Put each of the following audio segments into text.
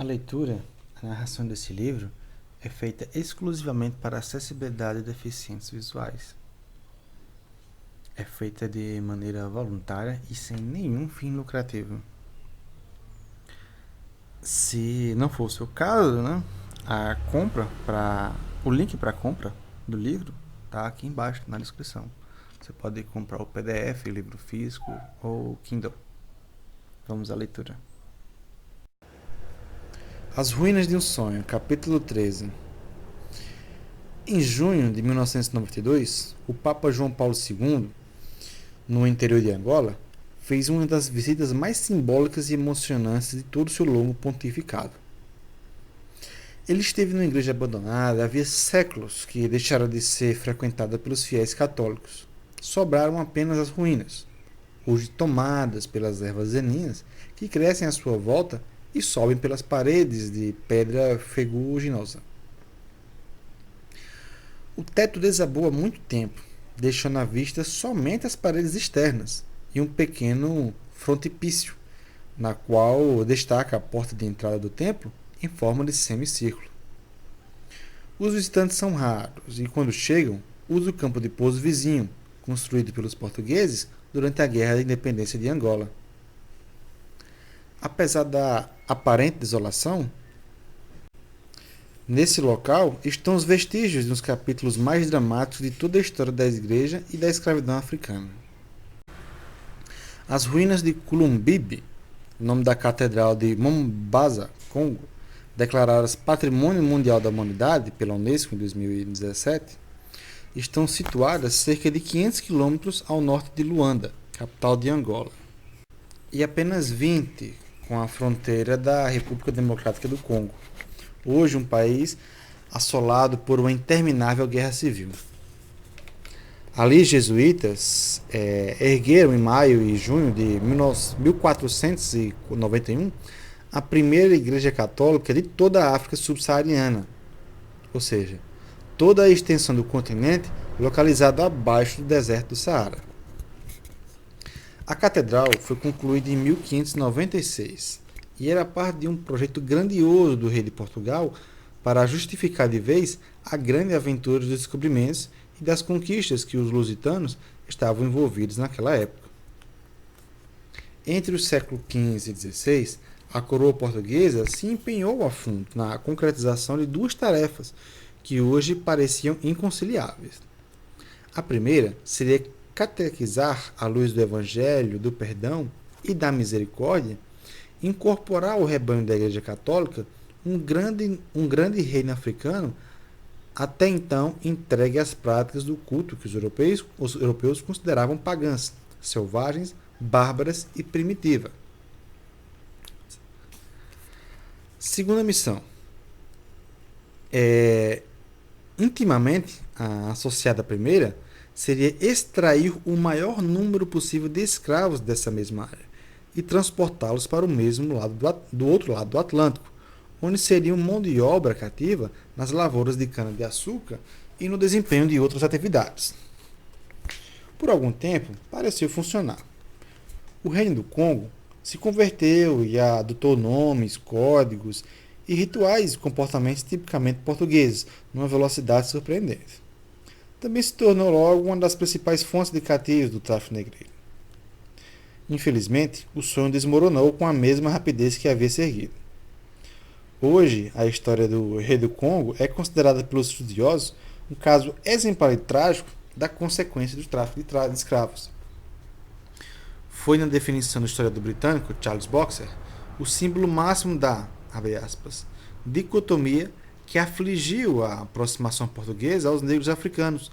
A leitura, a narração desse livro, é feita exclusivamente para acessibilidade de deficientes visuais. É feita de maneira voluntária e sem nenhum fim lucrativo. Se não for o seu caso, né, o link para a compra do livro está aqui embaixo na descrição. Você pode comprar o PDF, livro físico ou Kindle. Vamos à leitura. As Ruínas de um Sonho, capítulo 13. Em junho de 1992, o Papa João Paulo II, no interior de Angola, fez uma das visitas mais simbólicas e emocionantes de todo o seu longo pontificado. Ele esteve numa igreja abandonada havia séculos que deixara de ser frequentada pelos fiéis católicos. Sobraram apenas as ruínas, hoje tomadas pelas ervas daninhas que crescem à sua volta e sobem pelas paredes de pedra ferruginosa. O teto desabou há muito tempo, deixando à vista somente as paredes externas e um pequeno frontispício, na qual destaca a porta de entrada do templo em forma de semicírculo. Os visitantes são raros e, quando chegam, usam o campo de pouso vizinho, construído pelos portugueses durante a Guerra da Independência de Angola. Apesar da aparente desolação, nesse local estão os vestígios dos capítulos mais dramáticos de toda a história da Igreja e da escravidão africana. As ruínas de Kulumbibi, nome da Catedral de Mombasa, Congo, declaradas Patrimônio Mundial da Humanidade pela Unesco em 2017, estão situadas cerca de 500 quilômetros ao norte de Luanda, capital de Angola, e apenas 20 com a fronteira da República Democrática do Congo, hoje um país assolado por uma interminável guerra civil. Ali, jesuítas ergueram em maio e junho de 1491 a primeira igreja católica de toda a África subsaariana, ou seja, toda a extensão do continente localizada abaixo do deserto do Saara. A catedral foi concluída em 1596 e era parte de um projeto grandioso do rei de Portugal para justificar de vez a grande aventura dos descobrimentos e das conquistas que os lusitanos estavam envolvidos naquela época. Entre os séculos XV e XVI, a coroa portuguesa se empenhou a fundo na concretização de duas tarefas que hoje pareciam inconciliáveis. A primeira seria catequizar, à luz do Evangelho, do perdão e da misericórdia, incorporar ao rebanho da Igreja Católica um grande reino africano até então entregue às práticas do culto que os europeus consideravam pagãs, selvagens, bárbaras e primitivas. Segunda missão. Intimamente associada à primeira, seria extrair o maior número possível de escravos dessa mesma área e transportá-los para o mesmo lado do outro lado do Atlântico, onde seriam mão de obra cativa nas lavouras de cana-de-açúcar e no desempenho de outras atividades. Por algum tempo, pareceu funcionar. O Reino do Congo se converteu e adotou nomes, códigos e rituais e comportamentos tipicamente portugueses, numa velocidade surpreendente. Também se tornou logo uma das principais fontes de cativos do tráfico negreiro. Infelizmente, o sonho desmoronou com a mesma rapidez que havia se erguido. Hoje, a história do rei do Congo é considerada pelos estudiosos um caso exemplar e trágico da consequência do tráfico de escravos. Foi, na definição do historiador britânico Charles Boxer, o símbolo máximo da, abre aspas, dicotomia que afligiu a aproximação portuguesa aos negros africanos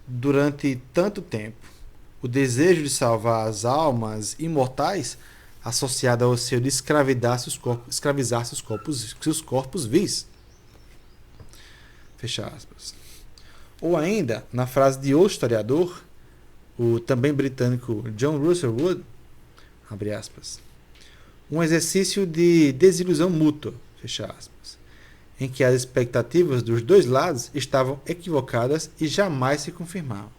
durante tanto tempo. O desejo de salvar as almas imortais associado ao seu de escravizar seus corpos vis. Fecha aspas. Ou ainda, na frase de outro historiador, o também britânico John Russell Wood, abre aspas, um exercício de desilusão mútua, fecha aspas, em que as expectativas dos dois lados estavam equivocadas e jamais se confirmavam.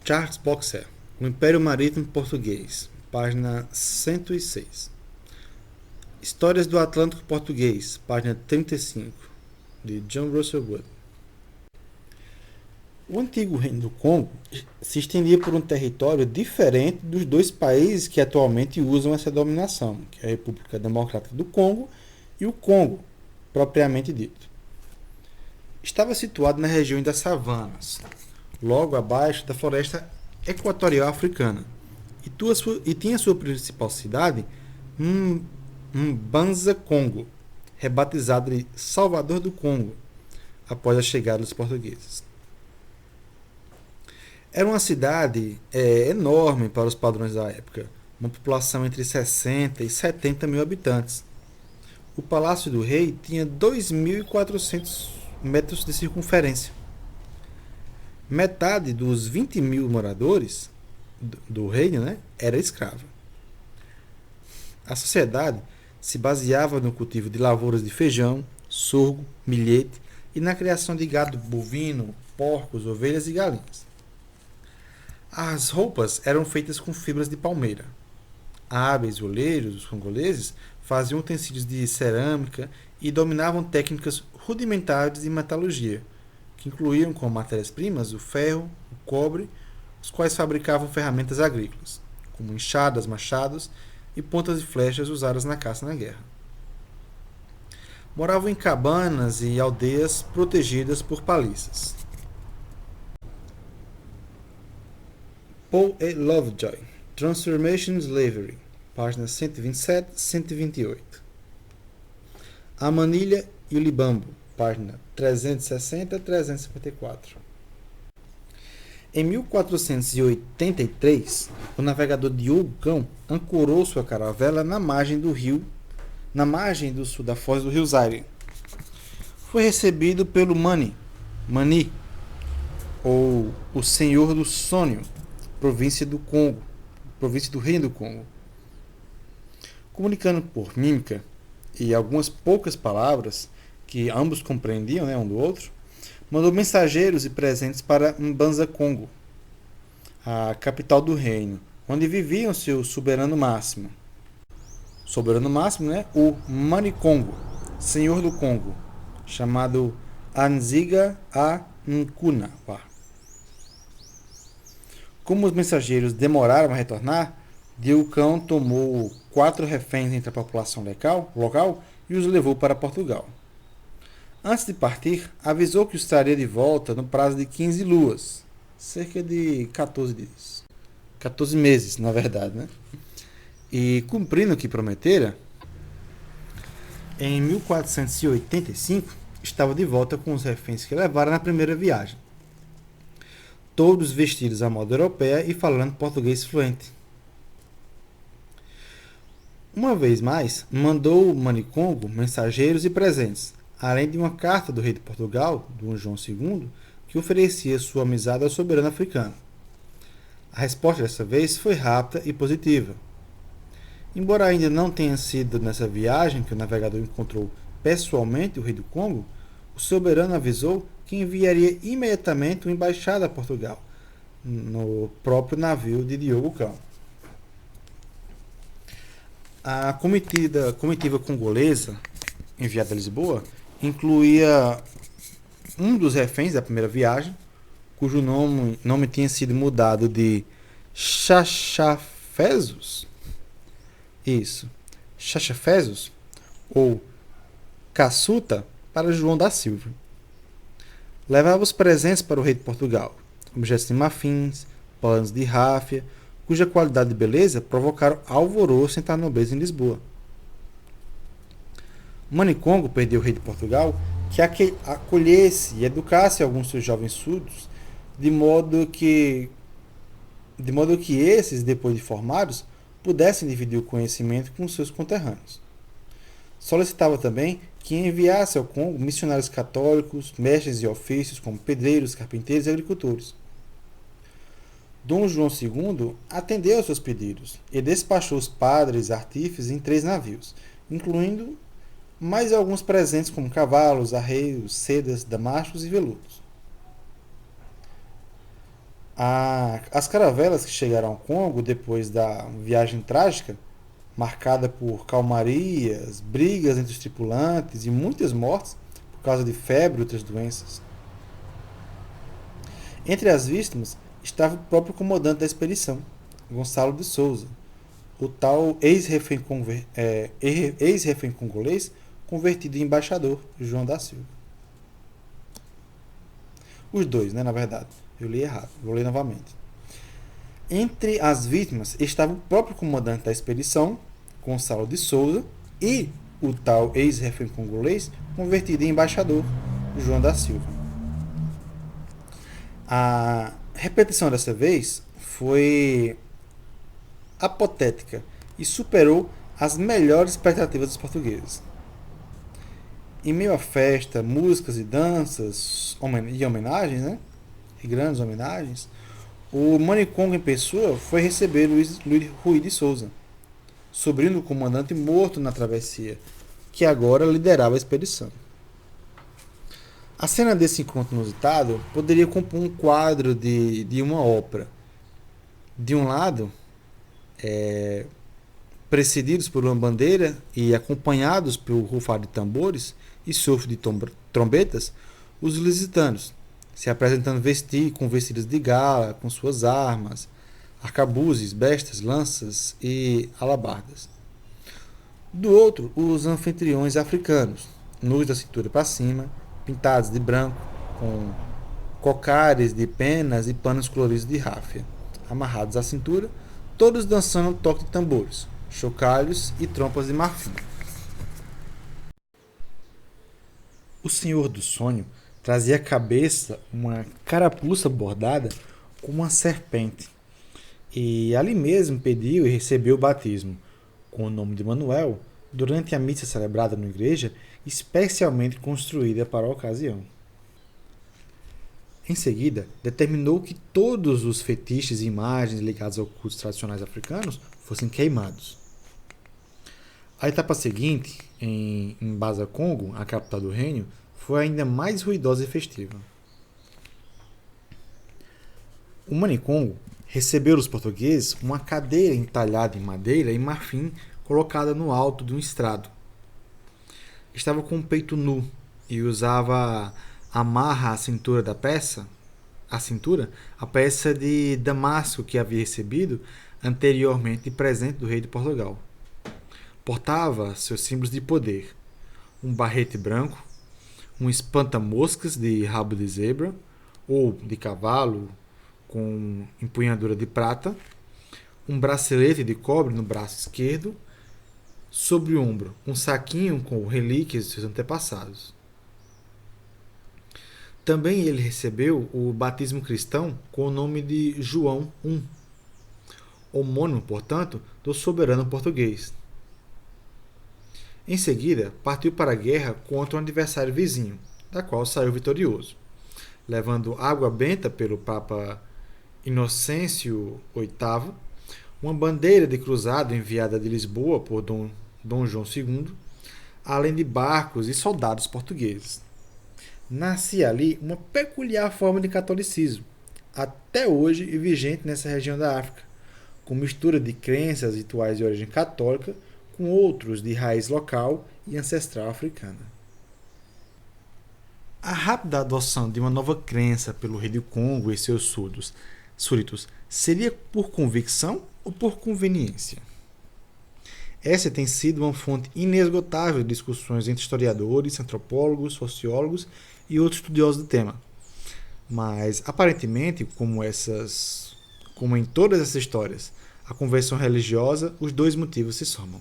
Charles Boxer, O Império Marítimo Português, página 106. Histórias do Atlântico Português, página 35, de John Russell Wood. O antigo Reino do Congo se estendia por um território diferente dos dois países que atualmente usam essa dominação, que é a República Democrática do Congo e o Congo, propriamente dito. Estava situado na região das savanas, logo abaixo da floresta equatorial africana, e tinha sua principal cidade, Mbanza Congo, rebatizada de Salvador do Congo, após a chegada dos portugueses. Era uma cidade enorme para os padrões da época, uma população entre 60 e 70 mil habitantes. O Palácio do Rei tinha 2.400 metros de circunferência. Metade dos 20 mil moradores do reino, era escrava. A sociedade se baseava no cultivo de lavouras de feijão, sorgo, milhete e na criação de gado bovino, porcos, ovelhas e galinhas. As roupas eram feitas com fibras de palmeira. Hábeis olheiros, os congoleses, faziam utensílios de cerâmica e dominavam técnicas rudimentares de metalurgia, que incluíam como matérias-primas o ferro, o cobre, os quais fabricavam ferramentas agrícolas, como enxadas, machados e pontas de flechas usadas na caça e na guerra. Moravam em cabanas e aldeias protegidas por paliças. Paul E. Lovejoy, Transformation Slavery, páginas 127 e 128. A Manilha e o Libambo, página 360 a 354. Em 1483, o navegador Diogo Cão ancorou sua caravela na margem do sul da foz do rio Zaire. Foi recebido pelo Mani, ou o Senhor do Sônio, província do Reino do Congo. Comunicando por mímica e algumas poucas palavras que ambos compreendiam, um do outro, mandou mensageiros e presentes para Mbanza Congo, a capital do reino, onde vivia o seu soberano máximo. O Mani Congo, senhor do Congo, chamado Anziga A Nkuna. Como os mensageiros demoraram a retornar, Diogo Cão tomou 4 reféns entre a população local e os levou para Portugal. Antes de partir, avisou que os traria de volta no prazo de 15 luas, cerca de 14 dias. 14 meses, na verdade, E, cumprindo o que prometera, em 1485, estava de volta com os reféns que levaram na primeira viagem. Todos vestidos à moda europeia e falando português fluente. Uma vez mais, mandou o Manicongo mensageiros e presentes, além de uma carta do rei de Portugal, Dom João II, que oferecia sua amizade ao soberano africano. A resposta dessa vez foi rápida e positiva. Embora ainda não tenha sido nessa viagem que o navegador encontrou pessoalmente o rei do Congo, o soberano avisou que enviaria imediatamente uma embaixada a Portugal, no próprio navio de Diogo Cão. A comitiva congolesa, enviada a Lisboa, incluía um dos reféns da primeira viagem, cujo nome tinha sido mudado de Chachafesos, ou Caçuta, para João da Silva. Levava os presentes para o rei de Portugal, objetos de marfins, panos de ráfia, cuja qualidade e beleza provocaram alvoroço entre a nobreza em Lisboa. Manicongo pediu ao rei de Portugal que acolhesse e educasse alguns seus jovens súditos, de modo que esses, depois de formados, pudessem dividir o conhecimento com seus conterrâneos. Solicitava também que enviasse ao Congo missionários católicos, mestres de ofícios como pedreiros, carpinteiros e agricultores. Dom João II atendeu aos seus pedidos e despachou os padres artífices em 3 navios, incluindo mais alguns presentes como cavalos, arreios, sedas, damascos e veludos. As caravelas que chegaram ao Congo depois da viagem trágica marcada por calmarias, brigas entre os tripulantes e muitas mortes por causa de febre e outras doenças. Entre as vítimas estava o próprio comandante da expedição, Gonçalo de Souza, o tal ex-refém congolês convertido em embaixador, João da Silva. Os dois, né, na verdade. Eu li errado, vou ler novamente. Entre as vítimas estava o próprio comandante da expedição, Gonçalo de Souza, e o tal ex-refém congolês convertido em embaixador, João da Silva. A repetição dessa vez foi apotética e superou as melhores expectativas dos portugueses. Em meio à festa, músicas e danças e homenagens, né? E grandes homenagens, o Manicongo em pessoa foi receber Luiz Rui de Souza, sobrinho do comandante morto na travessia, que agora liderava a expedição. A cena desse encontro inusitado poderia compor um quadro de uma ópera. De um lado, precedidos por uma bandeira e acompanhados pelo rufar de tambores e sopro de trombetas, os lusitanos, se apresentando com vestidos de gala, com suas armas, arcabuzes, bestas, lanças e alabardas. Do outro, os anfitriões africanos, nus da cintura para cima, pintados de branco, com cocares de penas e panos coloridos de ráfia, amarrados à cintura, todos dançando um toque de tambores, chocalhos e trompas de marfim. O Senhor do Sonho trazia à cabeça uma carapuça bordada com uma serpente, e ali mesmo pediu e recebeu o batismo, com o nome de Manuel, durante a missa celebrada na igreja, especialmente construída para a ocasião. Em seguida, determinou que todos os fetiches e imagens ligados aos cultos tradicionais africanos fossem queimados. A etapa seguinte, em Mbaza Congo, a capital do reino, foi ainda mais ruidosa e festiva. O Manicongo recebeu dos portugueses uma cadeira entalhada em madeira e marfim colocada no alto de um estrado. Estava com o peito nu e usava amarra à cintura da peça, a peça de damasco que havia recebido anteriormente de presente do rei de Portugal. Portava seus símbolos de poder: um barrete branco, um espanta-moscas de rabo de zebra ou de cavalo com empunhadura de prata, um bracelete de cobre no braço esquerdo, sobre o ombro um saquinho com relíquias de seus antepassados. Também ele recebeu o batismo cristão com o nome de João I, homônimo, portanto, do soberano português. Em seguida, partiu para a guerra contra um adversário vizinho, da qual saiu vitorioso, levando água benta pelo Papa Inocêncio VIII, uma bandeira de cruzado enviada de Lisboa por Dom João II, além de barcos e soldados portugueses. Nascia ali uma peculiar forma de catolicismo, até hoje vigente nessa região da África, com mistura de crenças e rituais de origem católica com outros de raiz local e ancestral africana. A rápida adoção de uma nova crença pelo rei do Congo e seus súditos seria por convicção ou por conveniência? Essa tem sido uma fonte inesgotável de discussões entre historiadores, antropólogos, sociólogos e outros estudiosos do tema. Mas, aparentemente, como em todas essas histórias, a conversão religiosa, os dois motivos se somam.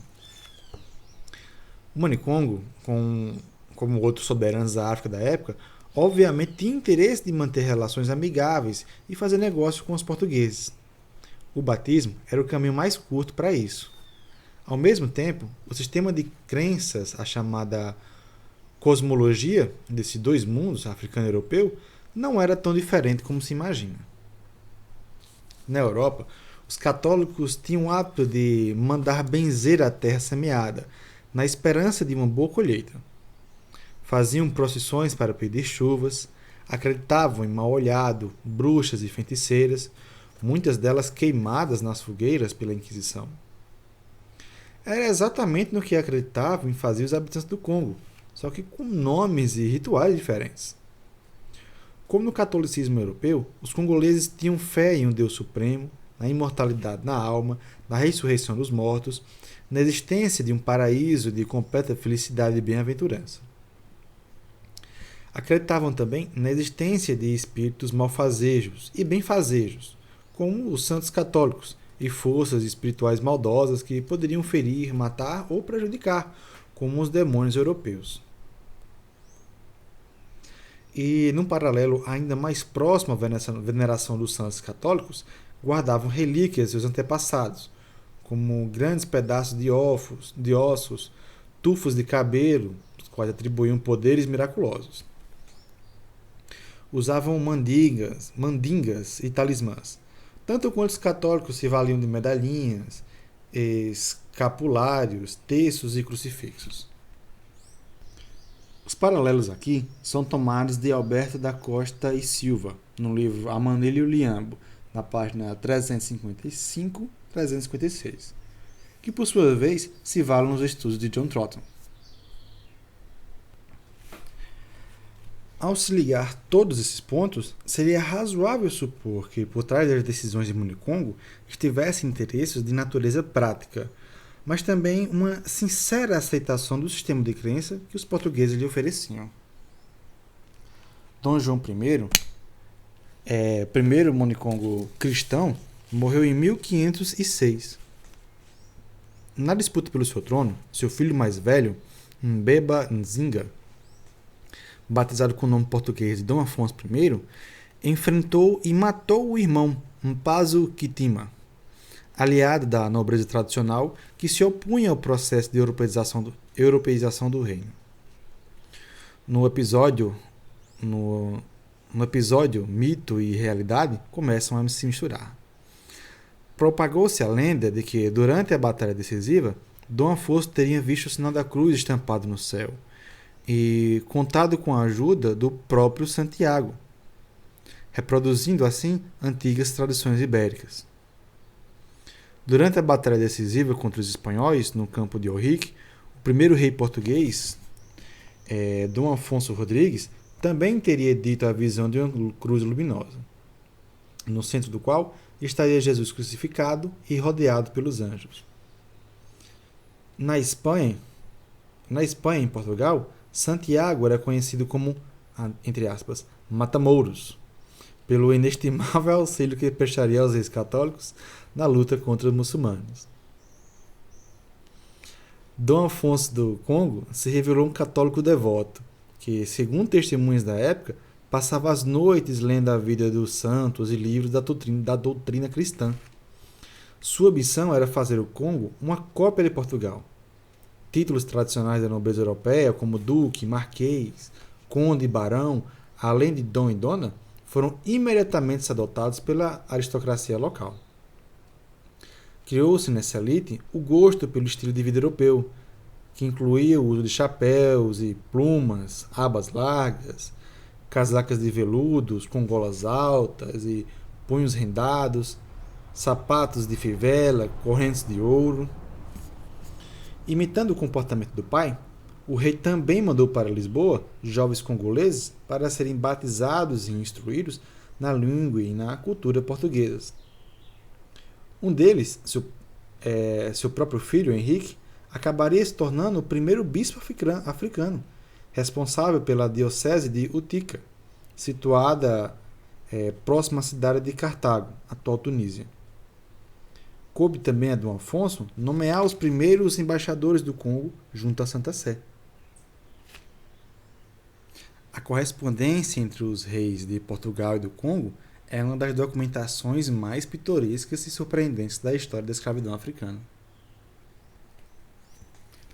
O Manicongo, como outros soberanos da África da época, obviamente tinha interesse de manter relações amigáveis e fazer negócio com os portugueses. O batismo era o caminho mais curto para isso. Ao mesmo tempo, o sistema de crenças, a chamada cosmologia desses dois mundos, africano e europeu, não era tão diferente como se imagina. Na Europa, os católicos tinham o hábito de mandar benzer a terra semeada, na esperança de uma boa colheita. Faziam procissões para pedir chuvas, acreditavam em mal-olhado, bruxas e feiticeiras, muitas delas queimadas nas fogueiras pela Inquisição. Era exatamente no que acreditavam e faziam os habitantes do Congo, só que com nomes e rituais diferentes. Como no catolicismo europeu, os congoleses tinham fé em um Deus supremo, na imortalidade na alma, na ressurreição dos mortos, na existência de um paraíso de completa felicidade e bem-aventurança. Acreditavam também na existência de espíritos malfazejos e benfazejos, como os santos católicos, e forças espirituais maldosas que poderiam ferir, matar ou prejudicar, como os demônios europeus. E, num paralelo ainda mais próximo à veneração dos santos católicos, guardavam relíquias de seus antepassados, como grandes pedaços de ossos, tufos de cabelo, os quais atribuíam poderes miraculosos. Usavam mandingas e talismãs. Tanto quanto os católicos se valiam de medalhinhas, escapulários, terços e crucifixos. Os paralelos aqui são tomados de Alberto da Costa e Silva, no livro A Manilha e o Liambo, na página 355-356, que por sua vez se valem nos estudos de John Trotton. Ao se ligar todos esses pontos, seria razoável supor que por trás das decisões de Municongo estivessem interesses de natureza prática, mas também uma sincera aceitação do sistema de crença que os portugueses lhe ofereciam. Dom João I, primeiro Municongo cristão, morreu em 1506. Na disputa pelo seu trono, seu filho mais velho, Mbeba Nzinga, batizado com o nome português de Dom Afonso I, enfrentou e matou o irmão, Mpazo Kitima, aliado da nobreza tradicional que se opunha ao processo de europeização do reino. No episódio, mito e realidade começam a se misturar. Propagou-se a lenda de que, durante a batalha decisiva, Dom Afonso teria visto o sinal da cruz estampado no céu e contado com a ajuda do próprio Santiago, reproduzindo assim antigas tradições ibéricas. Durante a batalha decisiva contra os espanhóis no campo de Ourique, o primeiro rei português, Dom Afonso Rodrigues, também teria dito a visão de uma cruz luminosa, no centro do qual estaria Jesus crucificado e rodeado pelos anjos. Na Espanha, em Portugal, Santiago era conhecido como, entre aspas, Matamouros, pelo inestimável auxílio que prestaria aos reis católicos na luta contra os muçulmanos. Dom Afonso do Congo se revelou um católico devoto, que, segundo testemunhas da época, passava as noites lendo a vida dos santos e livros da doutrina cristã. Sua missão era fazer o Congo uma cópia de Portugal. Títulos tradicionais da nobreza europeia, como duque, marquês, conde e barão, além de dom e dona, foram imediatamente adotados pela aristocracia local. Criou-se nessa elite o gosto pelo estilo de vida europeu, que incluía o uso de chapéus e plumas, abas largas, casacas de veludos com golas altas e punhos rendados, sapatos de fivela, correntes de ouro. Imitando o comportamento do pai, o rei também mandou para Lisboa jovens congoleses para serem batizados e instruídos na língua e na cultura portuguesas. Um deles, seu próprio filho, Henrique, acabaria se tornando o primeiro bispo africano, responsável pela diocese de Utica, situada próxima à cidade de Cartago, atual Tunísia. Coube também a Dom Afonso nomear os primeiros embaixadores do Congo junto à Santa Sé. A correspondência entre os reis de Portugal e do Congo é uma das documentações mais pitorescas e surpreendentes da história da escravidão africana.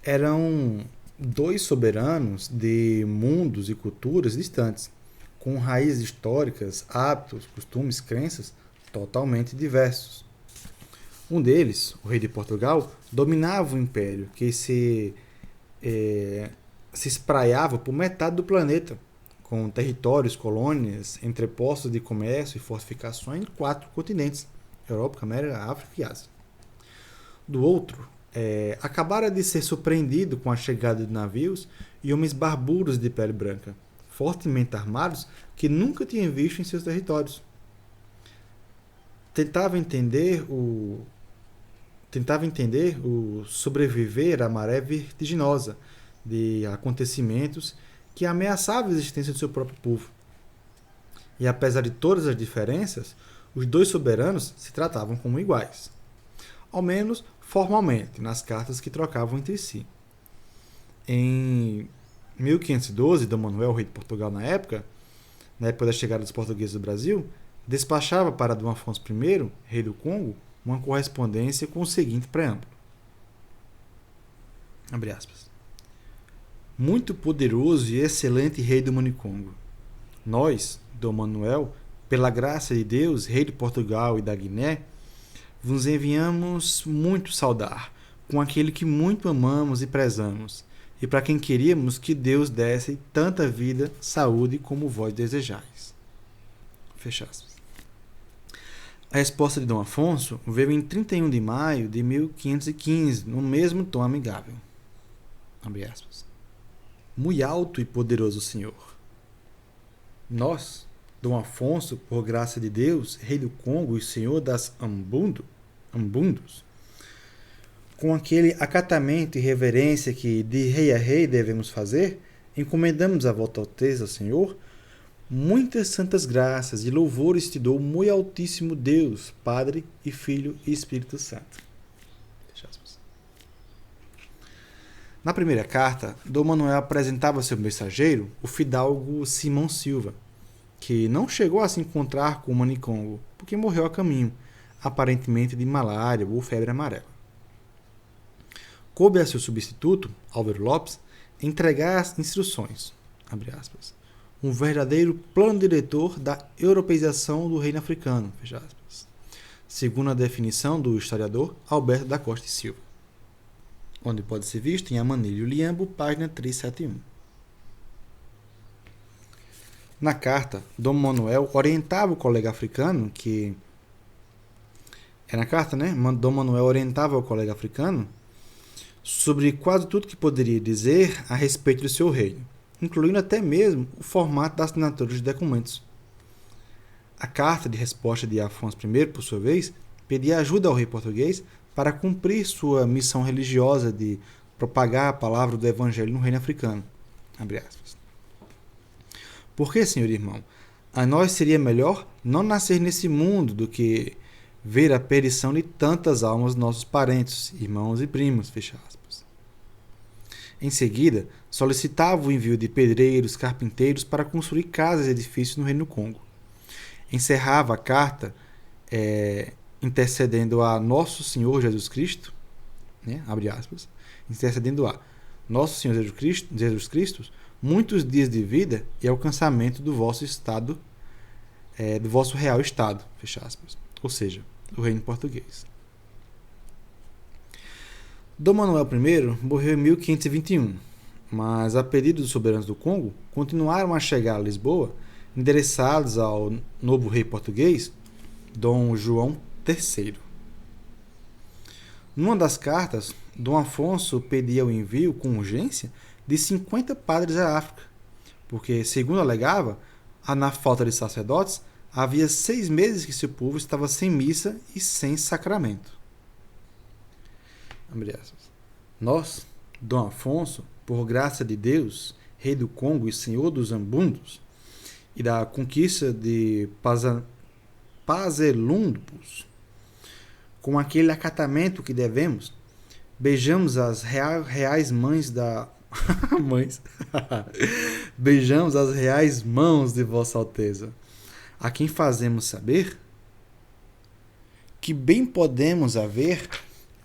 Eram dois soberanos de mundos e culturas distantes, com raízes históricas, hábitos, costumes, crenças totalmente diversos. Um deles, o rei de Portugal, dominava o império, que se espraiava por metade do planeta, com territórios, colônias, entrepostos de comércio e fortificações em 4 continentes: Europa, América, África e Ásia. Do outro, acabara de ser surpreendido com a chegada de navios e homens barbudos de pele branca, fortemente armados, que nunca tinha visto em seus territórios. Tentava entender o sobreviver à maré vertiginosa de acontecimentos que ameaçavam a existência do seu próprio povo. E apesar de todas as diferenças, os dois soberanos se tratavam como iguais, ao menos formalmente, nas cartas que trocavam entre si. Em 1512, Dom Manuel, rei de Portugal na época da chegada dos portugueses do Brasil, despachava para Dom Afonso I, rei do Congo, uma correspondência com o seguinte preâmbulo. Abre aspas. Muito poderoso e excelente rei do Manicongo, nós, Dom Manuel, pela graça de Deus, rei de Portugal e da Guiné, vos enviamos muito saudar, com aquele que muito amamos e prezamos, e para quem queríamos que Deus desse tanta vida, saúde como vós desejais. Fecha aspas. A resposta de Dom Afonso veio em 31 de maio de 1515, no mesmo tom amigável. Abre aspas. Muito alto e poderoso Senhor. Nós, Dom Afonso, por graça de Deus, rei do Congo e senhor das Ambundos, com aquele acatamento e reverência que de rei a rei devemos fazer, encomendamos a vossa alteza, Senhor, muitas santas graças e louvores te dou, muito altíssimo Deus, Padre e Filho e Espírito Santo. Na primeira carta, Dom Manuel apresentava seu mensageiro, o fidalgo Simão Silva, que não chegou a se encontrar com o Manicongo, porque morreu a caminho, aparentemente de malária ou febre amarela. Coube a seu substituto, Álvaro Lopes, entregar as instruções, abre aspas, um verdadeiro plano diretor da europeização do reino africano, fecha aspas, segundo a definição do historiador Alberto da Costa e Silva, onde pode ser visto em Amanilho Liambo, página 371. Na carta, Dom Manuel orientava o colega africano que... na carta, né? Dom Manuel orientava o colega africano sobre quase tudo que poderia dizer a respeito do seu reino, incluindo até mesmo o formato da assinatura dos documentos. A carta de resposta de Afonso I, por sua vez, pedia ajuda ao rei português para cumprir sua missão religiosa de propagar a palavra do evangelho no reino africano. Abre aspas. Porque, senhor irmão, a nós seria melhor não nascer nesse mundo do que ver a perdição de tantas almas dos nossos parentes, irmãos e primos, fecha aspas. Em seguida, solicitava o envio de pedreiros, carpinteiros para construir casas e edifícios no Reino do Congo. Encerrava a carta intercedendo a Nosso Senhor Jesus Cristo, né, abre aspas, intercedendo a Nosso Senhor Jesus Cristo, muitos dias de vida e alcançamento do vosso estado, do vosso real estado, fecha aspas, ou seja, o reino português. Dom Manuel I morreu em 1521, mas a pedido dos soberanos do Congo, continuaram a chegar a Lisboa, endereçados ao novo rei português, Dom João III. Numa das cartas, Dom Afonso pedia o envio com urgência de 50 padres à África, porque, segundo alegava, na falta de sacerdotes, havia 6 meses que seu povo estava sem missa e sem sacramento. Nós, Dom Afonso, por graça de Deus, rei do Congo e senhor dos Ambundos, e da conquista de Pazelundus, com aquele acatamento que devemos, beijamos as reais mães da... beijamos as reais mãos de Vossa Alteza, a quem fazemos saber que bem podemos haver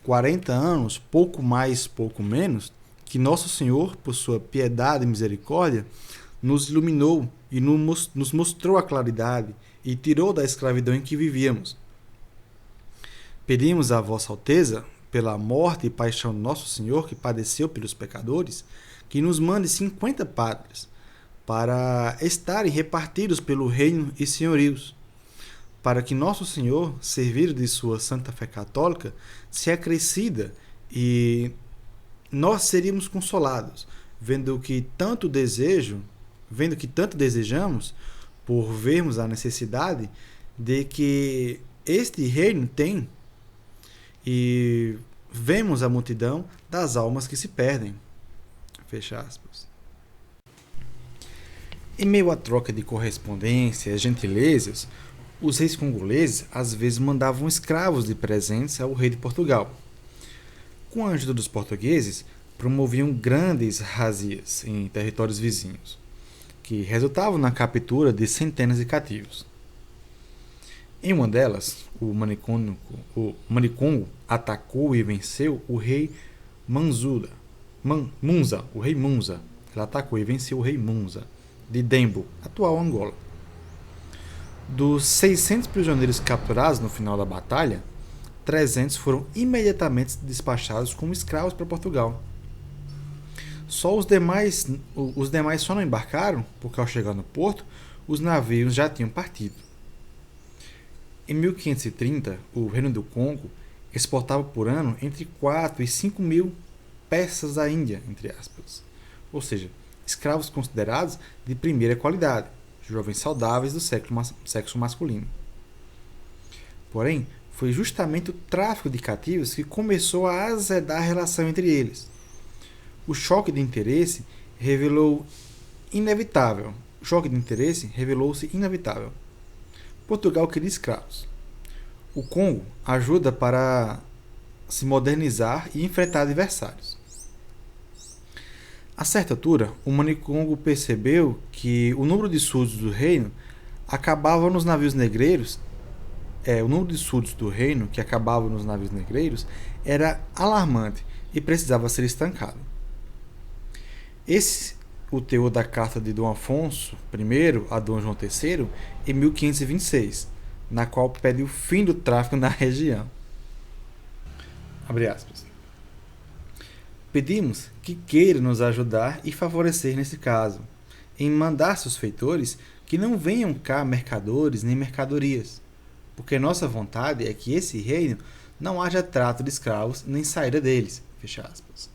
40 anos, pouco mais, pouco menos, que Nosso Senhor, por sua piedade e misericórdia, nos iluminou e nos mostrou a claridade e tirou da escravidão em que vivíamos. Pedimos a Vossa Alteza, pela morte e paixão do Nosso Senhor, que padeceu pelos pecadores, que nos mande 50 padres, para estarem repartidos pelo reino e senhorios, para que Nosso Senhor, servido de sua santa fé católica, se acrescida E nós seríamos consolados, vendo que tanto desejo, vendo que tanto desejamos, por vermos a necessidade de que este reino tem, e vemos a multidão das almas que se perdem. Fecha aspas. Em meio à troca de correspondência e gentilezas, os reis congoleses às vezes mandavam escravos de presentes ao rei de Portugal. Com a ajuda dos portugueses, promoviam grandes razias em territórios vizinhos, que resultavam na captura de centenas de cativos. Em uma delas, o Manicongo atacou e venceu o rei Munza. O rei Munza. Ele atacou e venceu o rei Munza, de Dembo, atual Angola. Dos 600 prisioneiros capturados no final da batalha, 300 foram imediatamente despachados como escravos para Portugal. Os demais só não embarcaram, porque ao chegar no porto, os navios já tinham partido. Em 1530, o Reino do Congo exportava por ano entre 4 e 5 mil peças da Índia, entre aspas. Ou seja, escravos considerados de primeira qualidade, jovens saudáveis do sexo masculino. Porém, foi justamente o tráfico de cativos que começou a azedar a relação entre eles. O choque de interesse revelou-se inevitável. Portugal queria escravos. O Congo ajuda para se modernizar e enfrentar adversários. A certa altura, o Manicongo percebeu que o número de súditos do reino acabava nos navios negreiros. O número de súditos do reino que acabavam nos navios negreiros era alarmante e precisava ser estancado. Esse o teor da carta de Dom Afonso I a Dom João III em 1526, na qual pede o fim do tráfico na região. Abre aspas. Pedimos que queira nos ajudar e favorecer nesse caso, em mandar seus feitores que não venham cá mercadores nem mercadorias, porque nossa vontade é que esse reino não haja trato de escravos nem saída deles. Fecha aspas.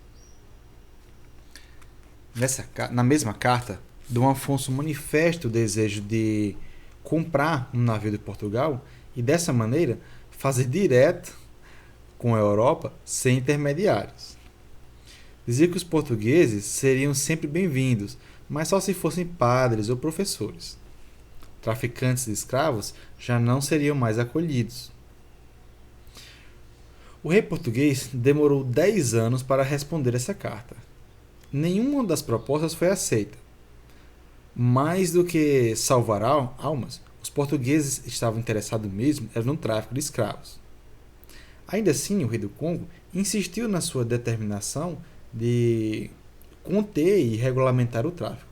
Na mesma carta, Dom Afonso manifesta o desejo de comprar um navio de Portugal e, dessa maneira, fazer direto com a Europa sem intermediários. Dizia que os portugueses seriam sempre bem-vindos, mas só se fossem padres ou professores. Traficantes de escravos já não seriam mais acolhidos. O rei português demorou 10 anos para responder essa carta. Nenhuma das propostas foi aceita. Mais do que salvar almas, os portugueses estavam interessados mesmo no tráfico de escravos. Ainda assim, o rei do Congo insistiu na sua determinação de conter e regulamentar o tráfico.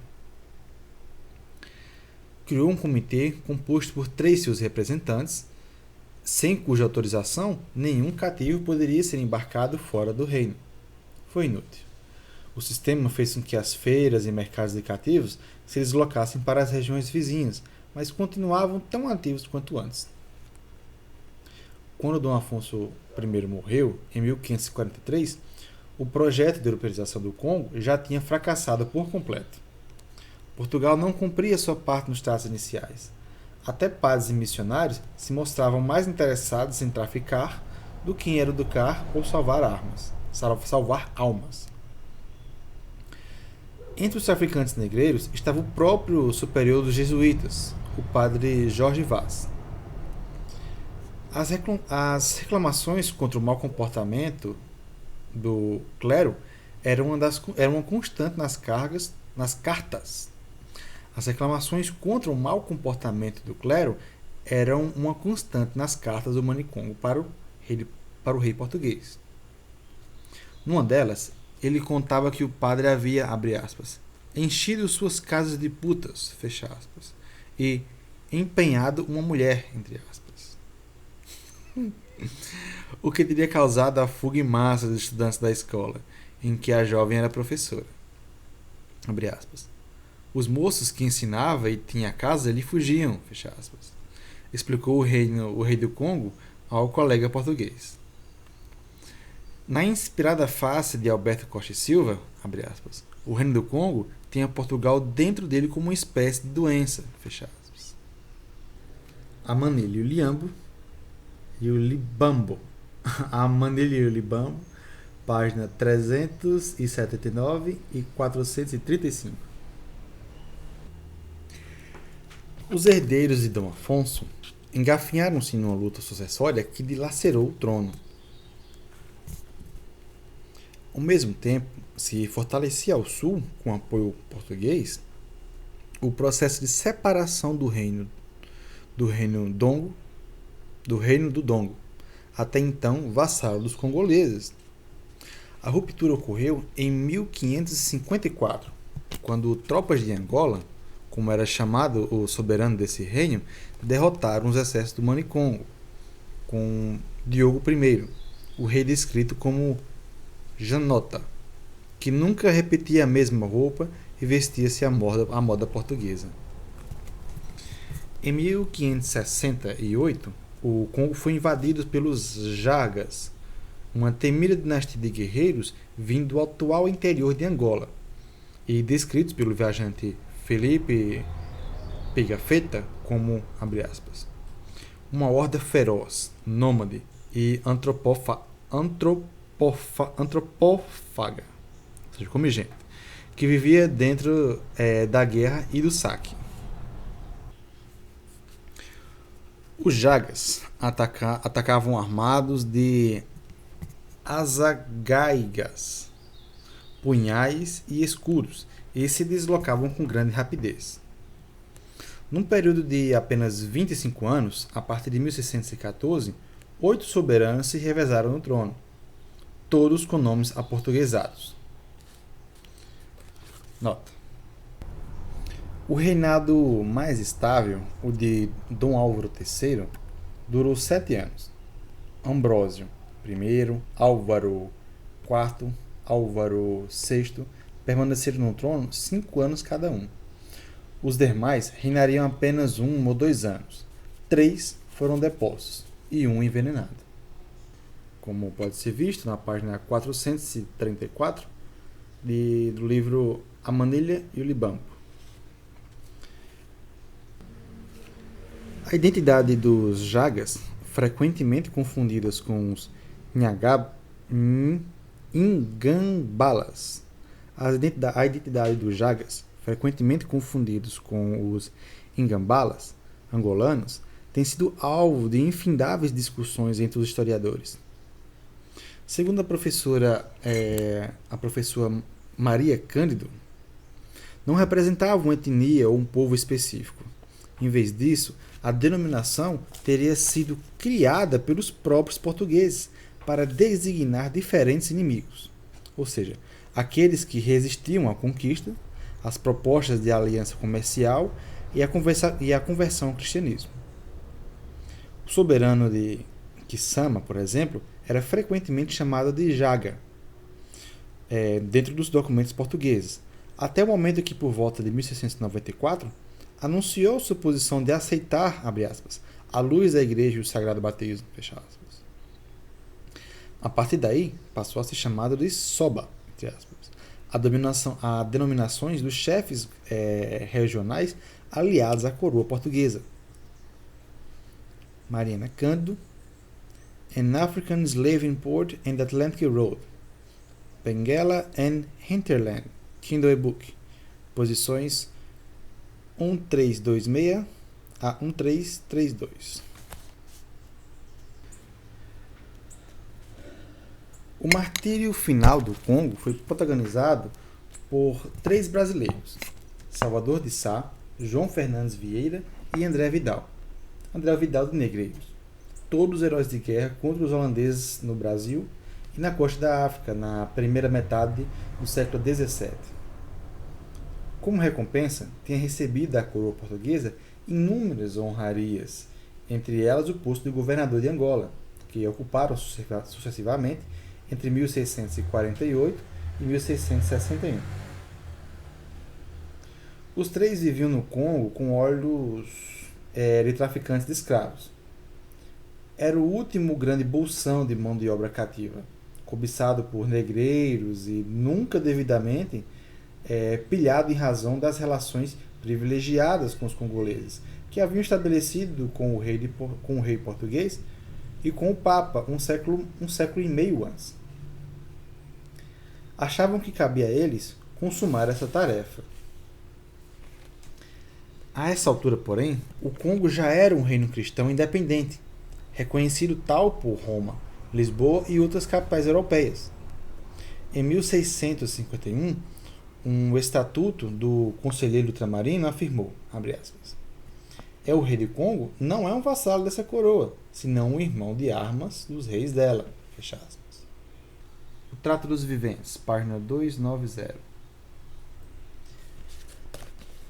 Criou um comitê composto por 3 seus representantes, sem cuja autorização nenhum cativo poderia ser embarcado fora do reino. Foi inútil. O sistema fez com que as feiras e mercados de cativos se deslocassem para as regiões vizinhas, mas continuavam tão ativos quanto antes. Quando Dom Afonso I morreu, em 1543, o projeto de europeização do Congo já tinha fracassado por completo. Portugal não cumpria sua parte nos tratos iniciais. Até padres e missionários se mostravam mais interessados em traficar do que em educar ou salvar almas. Entre os traficantes negreiros estava o próprio superior dos jesuítas, o padre Jorge Vaz. As reclamações contra o mau comportamento do clero eram uma constante nas cartas. As reclamações contra o mau comportamento do clero eram uma constante nas cartas do Manicongo para o rei português. Numa delas, ele contava que o padre havia, abre aspas, enchido suas casas de putas, fecha aspas, e empenhado uma mulher, entre aspas. O que teria causado a fuga em massa dos estudantes da escola, em que a jovem era professora. Abre aspas. Os moços que ensinava e tinha casa lhe fugiam, fecha aspas, explicou o rei do Congo ao colega português. Na inspirada face de Alberto Costa e Silva, abre aspas, o reino do Congo tem a Portugal dentro dele como uma espécie de doença, fecha aspas. A Manilha e o Liambo e o Libambo. A Manilha e o Libambo, página 379 e 435. Os herdeiros de Dom Afonso engafinharam-se numa luta sucessória que dilacerou o trono. Ao mesmo tempo, se fortalecia ao sul, com apoio português, o processo de separação do reino do Dongo, até então vassalo dos congoleses. A ruptura ocorreu em 1554, quando tropas de Angola, como era chamado o soberano desse reino, derrotaram os exércitos do Manicongo, com Diogo I, o rei descrito como Janota, que nunca repetia a mesma roupa e vestia-se à moda portuguesa. Em 1568, o Congo foi invadido pelos Jagas, uma temida dinastia de guerreiros vindo do atual interior de Angola, e descritos pelo viajante Felipe Pigafetta como, abre aspas, uma horda feroz, nômade e antropófaga, ou seja, come gente, que vivia dentro da guerra e do saque. Os Jagas atacavam armados de azagaigas, punhais e escudos, e se deslocavam com grande rapidez. Num período de apenas 25 anos, a partir de 1614, 8 soberanos se revezaram no trono, todos com nomes aportuguesados. Nota: o reinado mais estável, o de Dom Álvaro III, durou 7 anos. Ambrósio I, Álvaro IV, Álvaro VI permaneceram no trono 5 anos cada um. Os demais reinariam apenas 1 ou 2 anos. 3 foram depostos e 1 envenenado. Como pode ser visto na página 434 do livro A Manilha e o Libambo. A identidade dos Jagas, frequentemente confundidas com os Ingambalas. A identidade dos Jagas, frequentemente confundidos com os Ingambalas angolanos, tem sido alvo de infindáveis discussões entre os historiadores. Segundo a professora Maria Cândido, não representava uma etnia ou um povo específico. Em vez disso, a denominação teria sido criada pelos próprios portugueses para designar diferentes inimigos, ou seja, aqueles que resistiam à conquista, às propostas de aliança comercial e à conversão ao cristianismo. O soberano de Kisama, por exemplo, era frequentemente chamado de Jaga, dentro dos documentos portugueses, até o momento que, por volta de 1694, anunciou sua posição de aceitar, abre aspas, a luz da igreja e o sagrado batismo, fecha aspas. A partir daí, passou a ser chamado de Soba, entre aspas, a denominações dos chefes regionais aliados à coroa portuguesa. Mariana Cândido, An African Slave Import and Atlantic Road, Benguela and Hinterland, Kindle e-book, posições 1326 a 1332. O martírio final do Congo foi protagonizado por 3 brasileiros: Salvador de Sá, João Fernandes Vieira e André Vidal. André Vidal de Negreiros, todos heróis de guerra contra os holandeses no Brasil e na costa da África, na primeira metade do século XVII. Como recompensa, tinha recebido da coroa portuguesa inúmeras honrarias, entre elas o posto de governador de Angola, que ocuparam sucessivamente entre 1648 e 1661. Os 3 viviam no Congo com olhos de traficantes de escravos. Era o último grande bolsão de mão de obra cativa, cobiçado por negreiros e nunca devidamente pilhado em razão das relações privilegiadas com os congoleses, que haviam estabelecido com o rei português e com o Papa um século e meio antes. Achavam que cabia a eles consumar essa tarefa. A essa altura, porém, o Congo já era um reino cristão independente, reconhecido tal por Roma, Lisboa e outras capitais europeias. Em 1651, um estatuto do Conselheiro Ultramarino afirmou, abre aspas, o rei de Congo não é um vassalo dessa coroa, senão um irmão de armas dos reis dela, fecha aspas. O Trato dos Viventes, página 290.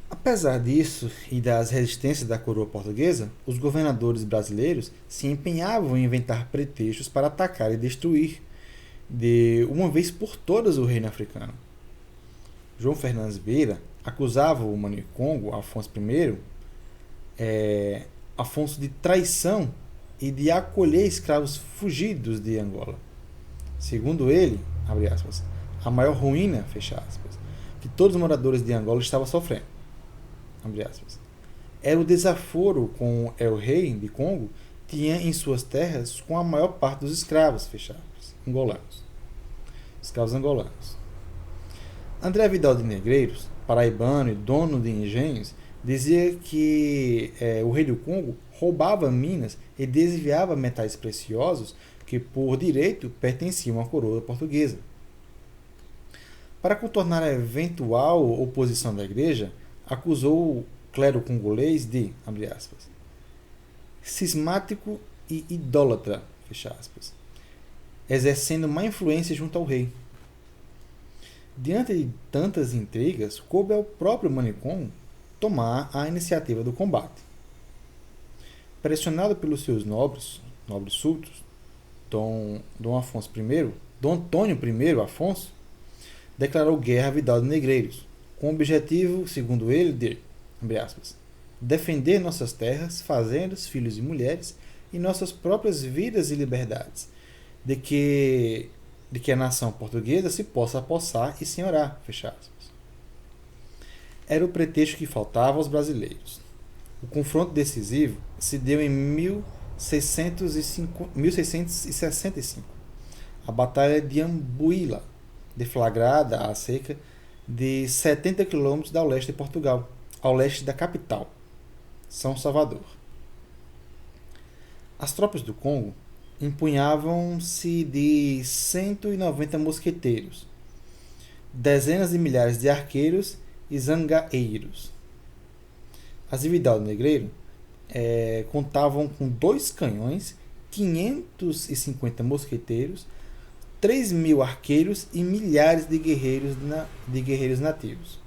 Apesar disso e das resistências da coroa portuguesa, os governadores brasileiros se empenhavam em inventar pretextos para atacar e destruir, de uma vez por todas, o reino africano. João Fernandes Vieira acusava o Manicongo, Afonso I, Afonso de traição e de acolher escravos fugidos de Angola. Segundo ele, abre aspas, a maior ruína, fecha aspas, que todos os moradores de Angola estavam sofrendo. Abre aspas. Era o desaforo com o rei de Congo tinha em suas terras com a maior parte dos escravos, fecha aspas, angolanos. Escravos angolanos. André Vidal de Negreiros, paraibano e dono de engenhos, dizia que o rei do Congo roubava minas e desviava metais preciosos que, por direito, pertenciam à coroa portuguesa. Para contornar a eventual oposição da igreja, acusou o clero congolês de, abre aspas, cismático e idólatra, fecha aspas, exercendo má influência junto ao rei. Diante de tantas intrigas, coube ao próprio Manicongo tomar a iniciativa do combate. Pressionado pelos seus nobres súditos, Dom Antônio I Afonso, declarou guerra a Vidal de Negreiros, com o objetivo, segundo ele, de, abre aspas, defender nossas terras, fazendas, filhos e mulheres e nossas próprias vidas e liberdades, de que a nação portuguesa se possa apossar e senhorar, fecha aspas. Era o pretexto que faltava aos brasileiros. O confronto decisivo se deu em 1665, a Batalha de Ambuila, deflagrada a cerca de 70 quilômetros ao leste de Portugal, ao leste da capital, São Salvador. As tropas do Congo empunhavam-se de 190 mosqueteiros, dezenas de milhares de arqueiros e zangaeiros. As de Vidal do Negreiro contavam com 2 canhões, 550 mosqueteiros, 3.000 arqueiros e milhares de guerreiros nativos.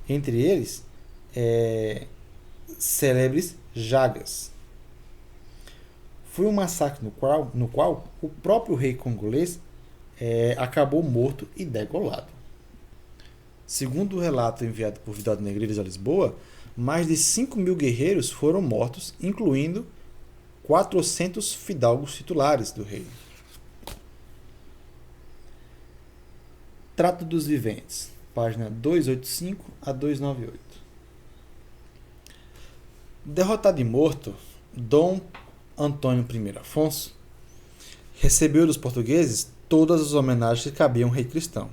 Entre eles, célebres Jagas. Foi um massacre no qual o próprio rei congolês acabou morto e degolado. Segundo o relato enviado por Vidal de Negreiros a Lisboa, mais de 5.000 guerreiros foram mortos, incluindo 400 fidalgos titulares do rei. Trato dos Viventes, página 285 a 298. Derrotado e morto, Dom Antônio I Afonso recebeu dos portugueses todas as homenagens que cabiam ao rei cristão.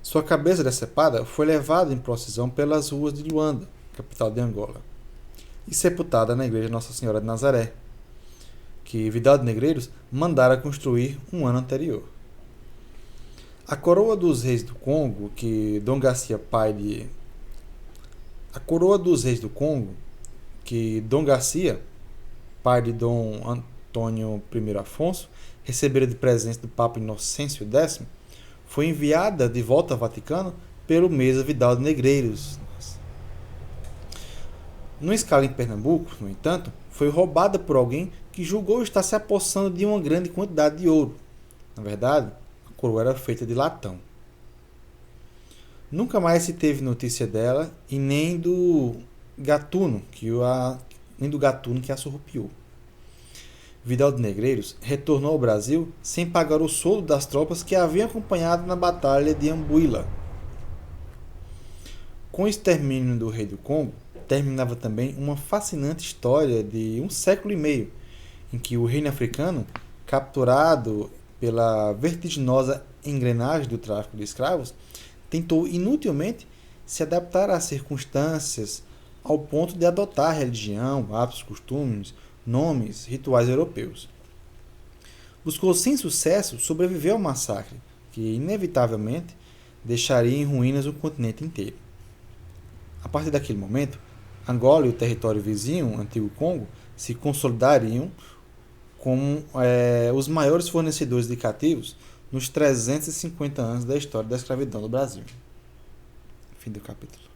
Sua cabeça decepada foi levada em procissão pelas ruas de Luanda, capital de Angola, e sepultada na igreja Nossa Senhora de Nazaré, que Vidal de Negreiros mandara construir um ano anterior. A coroa dos reis do Congo, que Dom Garcia, pai de Dom Antônio I Afonso, recebera de presente do Papa Inocêncio X, foi enviada de volta ao Vaticano pelo Mesa Vidal de Negreiros. Numa escala em Pernambuco, no entanto, foi roubada por alguém que julgou estar se apossando de uma grande quantidade de ouro. Na verdade, a coroa era feita de latão. Nunca mais se teve notícia dela e nem do gatuno que a surrupiou. Vidal de Negreiros retornou ao Brasil sem pagar o soldo das tropas que haviam acompanhado na Batalha de Ambuila. Com o extermínio do rei do Congo, terminava também uma fascinante história de um século e meio, em que o reino africano, capturado pela vertiginosa engrenagem do tráfico de escravos, tentou inutilmente se adaptar às circunstâncias ao ponto de adotar religião, hábitos, costumes, nomes, rituais europeus. Buscou sem sucesso sobreviver ao massacre, que inevitavelmente deixaria em ruínas o continente inteiro. A partir daquele momento, Angola e o território vizinho, o antigo Congo, se consolidariam como os maiores fornecedores de cativos nos 350 anos da história da escravidão do Brasil. Fim do capítulo.